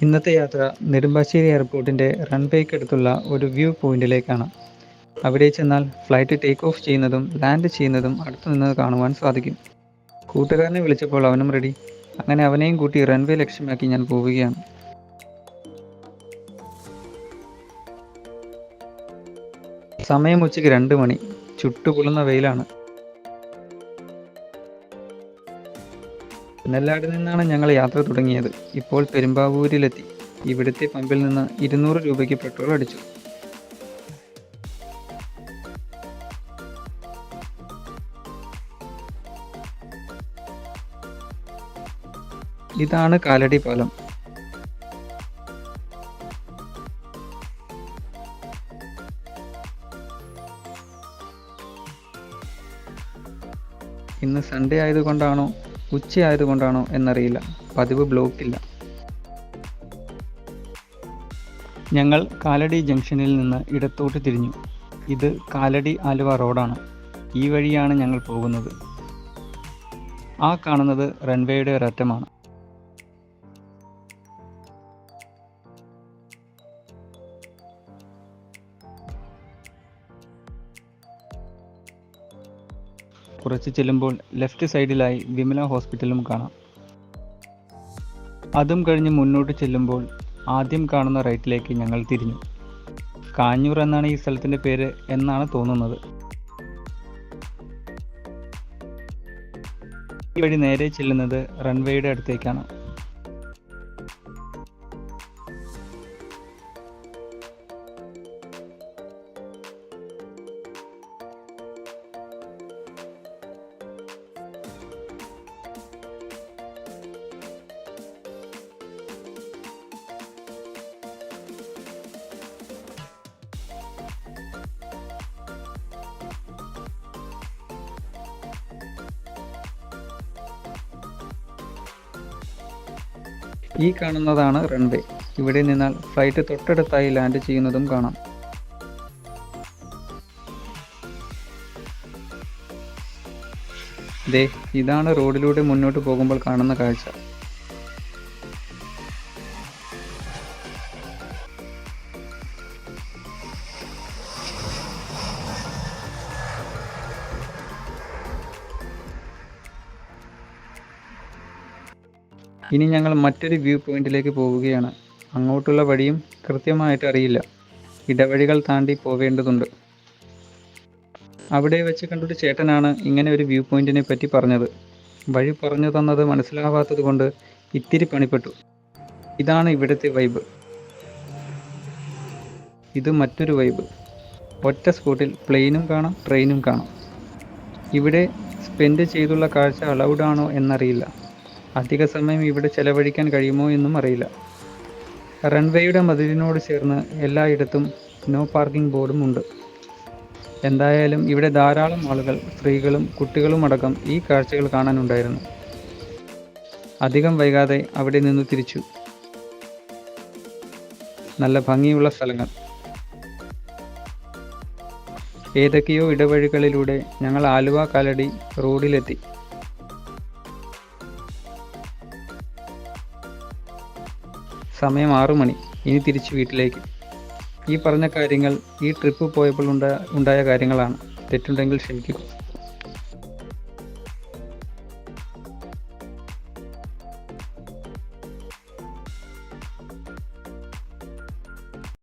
ഇന്നത്തെ യാത്ര നെടുമ്പാശ്ശേരി എയർപോർട്ടിൻ്റെ റൺവേക്കടുത്തുള്ള ഒരു വ്യൂ പോയിന്റിലേക്കാണ്. അവിടെ ചെന്നാൽ ഫ്ലൈറ്റ് ടേക്ക് ഓഫ് ചെയ്യുന്നതും ലാൻഡ് ചെയ്യുന്നതും അടുത്തുനിന്ന് കാണുവാൻ സാധിക്കും. കൂട്ടുകാരനെ വിളിച്ചപ്പോൾ അവനും റെഡി. അങ്ങനെ അവനെയും കൂട്ടി റൺവേ ലക്ഷ്യമാക്കി ഞാൻ പോവുകയാണ്. സമയം ഉച്ചയ്ക്ക് 2 മണി. ചുട്ടുപൊള്ളുന്ന വെയിലാണ്. നെല്ലാട് നിന്നാണ് ഞങ്ങൾ യാത്ര തുടങ്ങിയത്. ഇപ്പോൾ പെരുമ്പാവൂരിലെത്തി. ഇവിടുത്തെ പമ്പിൽ നിന്ന് 200 രൂപയ്ക്ക് പെട്രോൾ അടിച്ചു. ഇതാണ് കാലടി പാലം. ഇന്ന് സൺഡേ ആയതുകൊണ്ടാണോ ഉച്ചയായതുകൊണ്ടാണോ എന്നറിയില്ല, പതിവ് ബ്ലോക്കില്ല. ഞങ്ങൾ കാലടി ജംഗ്ഷനിൽ നിന്ന് ഇടത്തോട്ട് തിരിഞ്ഞു. ഇത് കാലടി ആലുവ റോഡാണ്. ഈ വഴിയാണ് ഞങ്ങൾ പോകുന്നത്. ആ കാണുന്നത് റൺവേയുടെ ഒരറ്റമാണ്. കുറച്ച് ചെല്ലുമ്പോൾ ലെഫ്റ്റ് സൈഡിലായി വിമല ഹോസ്പിറ്റലും കാണാം. അതും കഴിഞ്ഞ് മുന്നോട്ട് ചെല്ലുമ്പോൾ ആദ്യം കാണുന്ന റൈറ്റിലേക്ക് ഞങ്ങൾ തിരിഞ്ഞു. കാഞ്ഞൂർ എന്നാണ് ഈ സ്ഥലത്തിൻ്റെ പേര് എന്നാണ് തോന്നുന്നത്. ഈ വഴി നേരെ ചെല്ലുന്നത് റൺവേയുടെ അടുത്തേക്കാണ്. ഈ കാണുന്നതാണ് റൺവേ. ഇവിടെ നിന്നാൽ ഫ്ലൈറ്റ് തൊട്ടടുത്തായി ലാൻഡ് ചെയ്യുന്നതും കാണാം. ദേ, ഇതാണ് റോഡിലൂടെ മുന്നോട്ട് പോകുമ്പോൾ കാണുന്ന കാഴ്ച. ഇനി ഞങ്ങൾ മറ്റൊരു വ്യൂ പോയിന്റിലേക്ക് പോവുകയാണ്. അങ്ങോട്ടുള്ള വഴിയും കൃത്യമായിട്ട് അറിയില്ല. ഇടവഴികൾ താണ്ടി പോവേണ്ടതുണ്ട്. അവിടെ വെച്ച് കണ്ടൊരു ചേട്ടനാണ് ഇങ്ങനെ ഒരു വ്യൂ പോയിന്റിനെ പറ്റി പറഞ്ഞത്. വഴി പറഞ്ഞു തന്നത് മനസ്സിലാവാത്തത് കൊണ്ട് ഇത്തിരി പണിപ്പെട്ടു. ഇതാണ് ഇവിടുത്തെ വൈബ്. ഇത് മറ്റൊരു വൈബ്. ഒറ്റ സ്പോട്ടിൽ പ്ലെയിനും കാണാം, ട്രെയിനും കാണാം. ഇവിടെ സ്പെൻഡ് ചെയ്തുള്ള കാഴ്ച അലൗഡ് ആണോ എന്നറിയില്ല. അധിക സമയം ഇവിടെ ചെലവഴിക്കാൻ കഴിയുമോ എന്നും അറിയില്ല. റൺവേയുടെ മതിലിനോട് ചേർന്ന് എല്ലായിടത്തും നോ പാർക്കിംഗ് ബോർഡും ഉണ്ട്. എന്തായാലും ഇവിടെ ധാരാളം ആളുകൾ, സ്ത്രീകളും കുട്ടികളും അടക്കം ഈ കാഴ്ചകൾ കാണാനുണ്ടായിരുന്നു. അധികം വൈകാതെ അവിടെ നിന്ന് തിരിച്ചു. നല്ല ഭംഗിയുള്ള സ്ഥലങ്ങൾ. ഏതൊക്കെയോ ഇടവഴികളിലൂടെ ഞങ്ങൾ ആലുവ കാലടി റോഡിലെത്തി. സമയം 6 മണി. ഇനി തിരിച്ച് വീട്ടിലേക്ക്. ഈ പറഞ്ഞ കാര്യങ്ങൾ ഈ ട്രിപ്പ് പോയപ്പോൾ ഉണ്ടായ കാര്യങ്ങളാണ്. തെറ്റുണ്ടെങ്കിൽ ക്ഷമിക്കുക.